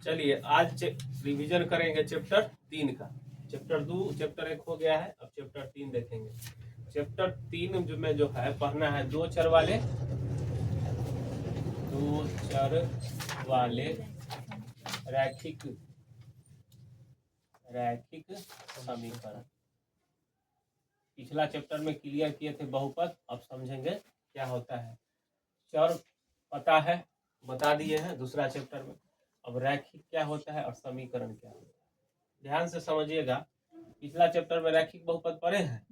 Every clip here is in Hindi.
चलिए आज रिवीजन करेंगे चैप्टर 3 का। चैप्टर 2 चैप्टर 1 हो गया है, अब चैप्टर 3 देखेंगे। चैप्टर 3 में जो है पढ़ना है दो चर वाले रैखिक समीकरण। पिछला चैप्टर में क्लियर किए थे बहुपद, अब समझेंगे क्या होता है। चर पता है, बता दिए हैं दूसरा चैप्टर में। अब रैखिक क्या होता है और समीकरण क्या होता है, ध्यान से समझिएगा। पिछला चैप्टर में रैखिक बहुपद पढ़े हैं,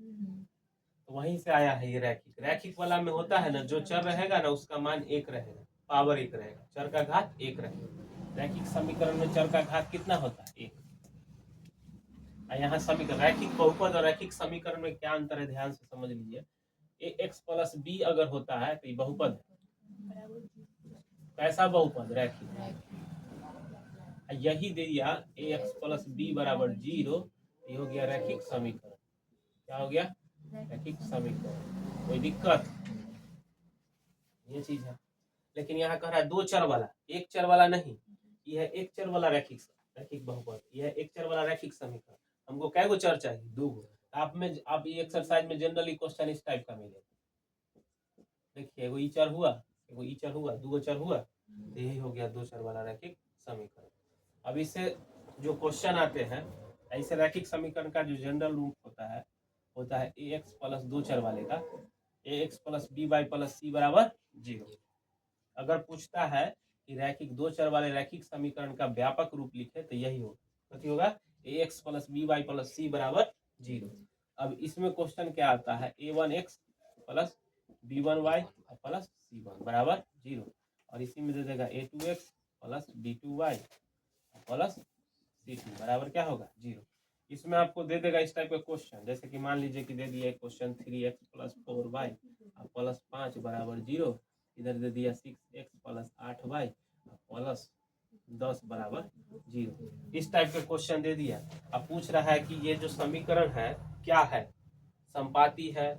तो वहीं से आया है ये रैखिक। रैखिक वाला में होता है ना, जो चर रहेगा ना उसका मान 1 रहेगा, पावर 1 रहेगा, चर का घात 1 रहेगा। रैखिक समीकरण में चर का घात कितना होता है? 1। यहाँ समीकरण रैखिक बहुपद और रैखिक समीकरण में क्या अंतर है, ध्यान से समझ लीजिए। ax प्लस b अगर होता है तो ये बहुपद है। कैसा बहुपद? रैखिक। यही दे दिया ax प्लस b बराबर 0, ये हो गया रैखिक समीकरण। क्या हो गया? रैखिक समीकरण। कोई दिक्कत? ये चीज है। लेकिन यहाँ कह रहा है दो चर वाला, एक चर वाला नहीं। यह एक चर वाला रैखिक बहुपद, यह एक चर वाला रैखिक समीकरण। हमको कै गो चर चाहिए? 2 गो। आप ये एक्सरसाइज में जनरली क्वेश्चन इस टाइप का मिलेगा। देखिए एगो ई चर हुआ, एगो ई चर हुआ, 2 गो चर हुआ, तो यही हो गया दो चर वाला रैखिक समीकरण। अब इससे जो क्वेश्चन आते हैं, ऐसे रैखिक समीकरण का जो जनरल रूप होता है ax प्लस दो चर वाले का ax plus by plus c बराबर 0। अगर पूछता है कि रैखिक दो चर वाले रैखिक समीकरण का व्यापक रूप लिखे तो यही होगा। क्या होगा? ax plus by plus c बराबर 0। अब इसमें क्वेश्चन क्या आता है? a1x plus b1y plus c1 बराबर 0, और इसी में दे देगा a2x plus b2y plus c2 बराबर क्या होगा? 0। इसमें आपको दे देगा इस टाइप का क्वेश्चन, जैसे कि मान लीजिए कि दे दिया question 3x plus 4y plus 5 बराबर 0, इधर दे दिया 6x प्लस 8y प्लस 10 बराबर 0। इस टाइप का क्वेश्चन दे दिया। अब पूछ रहा है कि ये जो समीकरण है क्या है, संपाती है,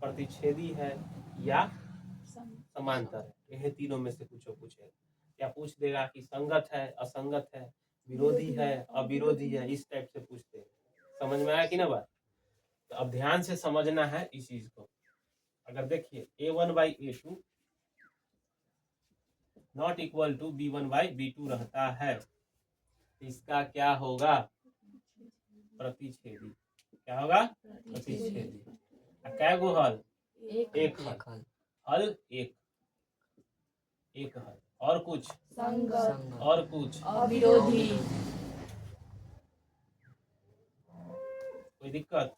प्रतिच्छेदी है या समांतर है। यह तीनों में से कुछ पूछेगा। क्या पूछ देगा कि संगत है, असंगत है, विरोधी है, अविरोधी है, इस टाइप से पूछते हैं। समझ में आया कि ना बात? तो अब ध्यान से समझना है इस चीज को। अगर देखिए a1 by a2 not equal to b1 by b2 रहता है, तो इसका क्या होगा? प्रतिच्छेदी। क्या होगा? प्रतिच्छेदी। कै गो हल? एक हल। हल एक हल। और कुछ? संगत। और कुछ? अविरोधी। कोई दिक्कत?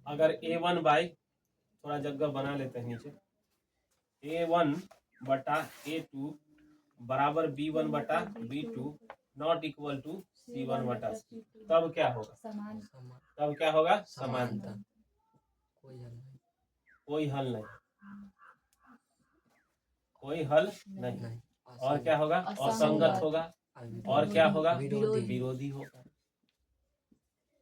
अगर a1 बाई, थोड़ा जगह बना लेते हैं नीचे, a1 बटा a2 बराबर b1 बटा b2 not equal to c1 बटा c, तब क्या होगा? तब क्या होगा? समांतर। कोई हल नहीं, कोई हल नहीं। और क्या होगा? असंगत होगा। और क्या होगा? विरोधी होगा।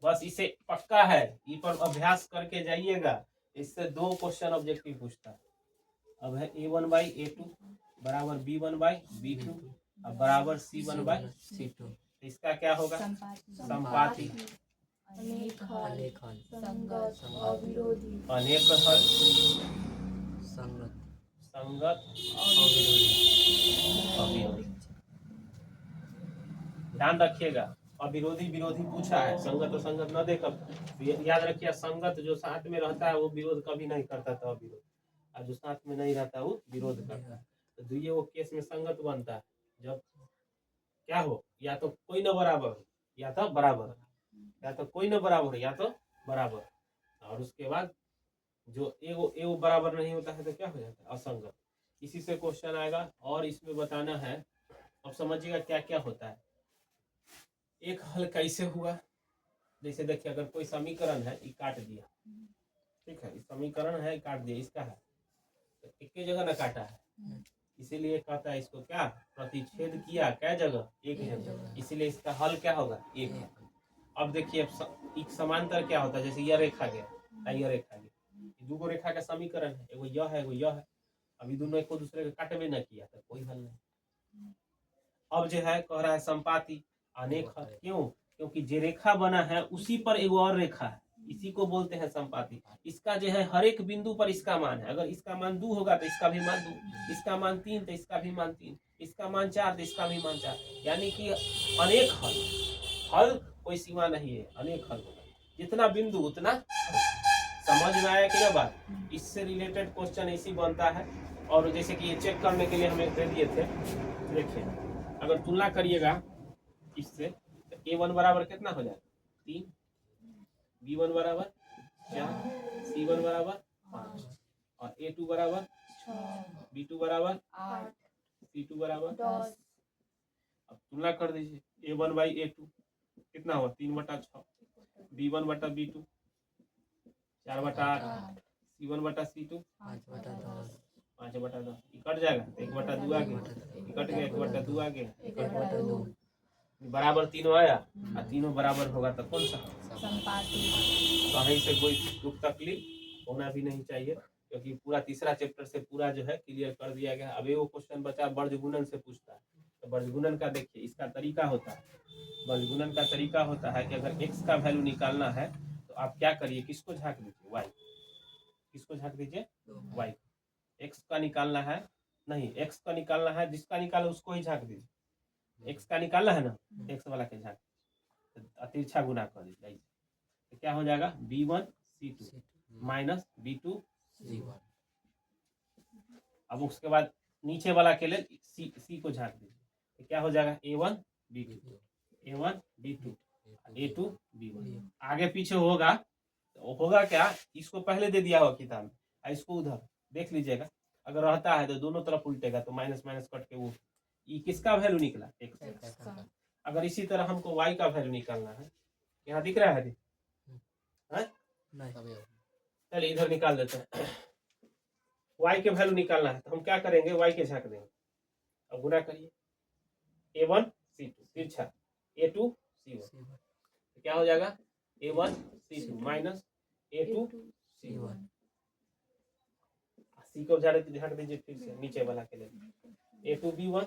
बस इसे पक्का है, इस पर अभ्यास करके जाइएगा। इससे 2 क्वेश्चन ऑब्जेक्टिव पूछता है। अब है a1 बाई a2 बराबर b1 बाई b2 अब बराबर c1 बाई c2। इसका क्या होगा? संपाती। अनेक हल, संगत, अविरोधी। ध्यान रखिएगा, अविरोधी विरोधी पूछा है, संगत और संगत न देकर। याद रखिए, संगत जो साथ में रहता है वो विरोध कभी नहीं करता था, अविरोध। और जो साथ में नहीं रहता वो विरोध करता है। तो ये वो केस में संगत बनता है जब क्या हो, या तो कोई न बराबर हो या तो बराबर, या तो कोई न बराबर हो या तो बराबर। और उसके बाद जो एगो बराबर नहीं होता है तो क्या हो जाता है? असंगत। इसी से क्वेश्चन आएगा। और इसमें बताना है, अब समझिएगा क्या क्या होता है। एक हल कैसे हुआ? जैसे देखिए, अगर कोई समीकरण है, ये काट दिया, ठीक है, समीकरण है, काट दिया, इसका है, तो एक ही जगह ना काटा है, इसीलिए कहता है इसको क्या? प्रतिच्छेद किया। क्या जगह? एक जगह, इसीलिए इसका हल क्या होगा? एक है। अब देखिए, एक समांतर क्या होता है? जैसे यह रेखा गया, यह रेखा गया, 2 रेखा का समीकरण है, एगो यह है, एगो यह है। अभी दोनों एक दूसरे को काटवे न किया तो कोई हल नहीं। अब जो है कह रहा है संपाति अनेक हल। क्यों? क्योंकि जो रेखा बना है उसी पर एक और रेखा है, इसी को बोलते हैं संपाति। इसका जो है हर एक बिंदु पर इसका मान है। अगर इसका मान 2 होगा तो इसका भी मान 2, इसका मान 3 तो इसका भी मान 3, इसका मान 4 तो इसका भी मान 4, यानी कि अनेक हल। हल कोई सीमा नहीं है, अनेक हल होगा, जितना बिंदु उतना हल। समझ में आया कि ना बात? इससे रिलेटेड क्वेश्चन इसी बनता है। और जैसे कि ये चेक करने के लिए हमें दे दिए थे, देखिए अगर तुलना करिएगा इससे तो A1 बराबर कितना हो जाएगा 3, B1 बराबर 4, C1 बराबर 5 और A2 बराबर 6, B2 बराबर 8, C2 बराबर 10। अब तुलना कर दीजिए A1 बाई A2 कितना हुआ 3/6, B1 बटा B2 4/8, C1 बटा C2 5/10। कट जाएगा 1/2 आ गया, कट गया 1/2 आ गया, 1/2 बराबर तीनों आया और तीनों बराबर होगा तो कौन सा संपाति। कहीं से कोई दुख तकलीफ होना भी नहीं चाहिए, क्योंकि पूरा तीसरा चैप्टर से पूरा जो है क्लियर कर दिया गया। अब वो क्वेश्चन बचा वर्गगुणन से पूछता है, तो वर्गगुणन का देखिए इसका तरीका होता है। वर्गगुणन का तरीका होता है कि अगर x का वैल्यू निकालना है तो आप क्या करिए, किसको झाँक दीजिए y, किसको झाँक दीजिए y। x का निकालना है नहीं, x का निकालना है, जिसका निकाला उसको ही झाँक दीजिए। x का निकालना है ना, x वाला के झाँक तिरछा गुना कर दीजिए, तो क्या हो जाएगा B1 C2 minus B2 C1। अब उसके बाद नीचे वाला के लिए C को झाँक दीजिए, तो क्या हो जाएगा A1 B2 A1 B2 A2 B1। आगे पीछे होगा तो होगा क्या, इसको पहले दे दिया होगा किताब में, इसको उधर देख लीजिएगा। अगर रहता है तो दोनों तरफ उल्टेगा, तो माइनस माइनस कट के वो ये किसका वैल्यू निकला x का। अगर इसी तरह हमको y का वैल्यू निकालना है, यहाँ दिख रहा है चलिए इधर निकाल देते हैं। y के वैल्यू निकालना है तो हम क्या करेंगे, y के झाँक देंगे। अब गुना करिए A1 C2 तिरछा A2 C1, तो क्या हो जाएगा A1 C2 minus A2 C1। C को झाँक दीजिए फिर से नीचे वाला के लिए A2 B1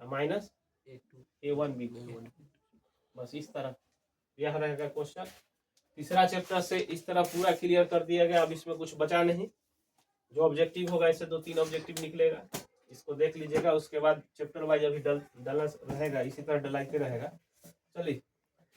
minus A1 B1। बस इस तरह यह रहेगा क्वेश्चन। तीसरा चैप्टर से इस तरह पूरा क्लियर कर दिया गया। अब इसमें कुछ बचा नहीं, जो ऑब्जेक्टिव होगा इससे 2-3 ऑब्जेक्टिव निकलेगा, इसको देख लीजिएगा। उसके बाद चैप्टर वाइज अभी डलना रहेगा, इसी तरह डलाते रहेगा। चलिए